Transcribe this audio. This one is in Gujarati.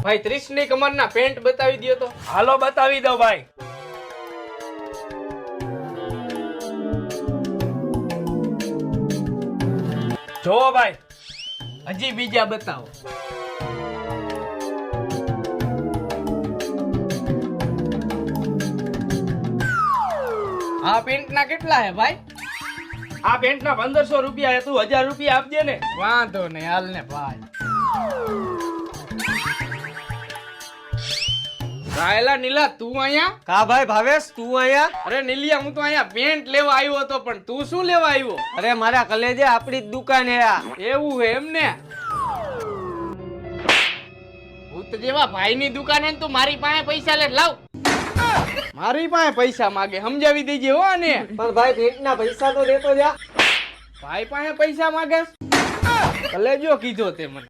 ભાઈ 30 ની કમરના પેન્ટ બતાવી દો તો. હાલો બતાવી દો ભાઈ. જો ભાઈ, હજી બીજા બતાવો. આ પેન્ટ ના કેટલા હે ભાઈ? આ પેન્ટ ના 1500 રૂપિયા હે, તું 1000 રૂપિયા આપજે ને. વાંધો નહીં, હાલ ને ભાઈ. રાયલા નીલા, તું અહીંયા? કા ભાઈ ભાવેશ, તું અહીંયા? અરે નીલિયા, હું તો અહીંયા પેન્ટ લેવા આવ્યો હતો, પણ તું શું લેવા આવ્યો? અરે મારા કલેજે આપણી જ દુકાન હે આ. એવું હે એમ ને? ભૂત જેવા ભાઈની દુકાન હે ને તું મારી પાસે પૈસા લે, લાવ. મારી પાસે પૈસા માગે, સમજાવી દેજે હો ને. પણ ભાઈ પેટના પૈસા તો દેતો જા. ભાઈ પાસે પૈસા માગે? કલેજો કીધો તે મને.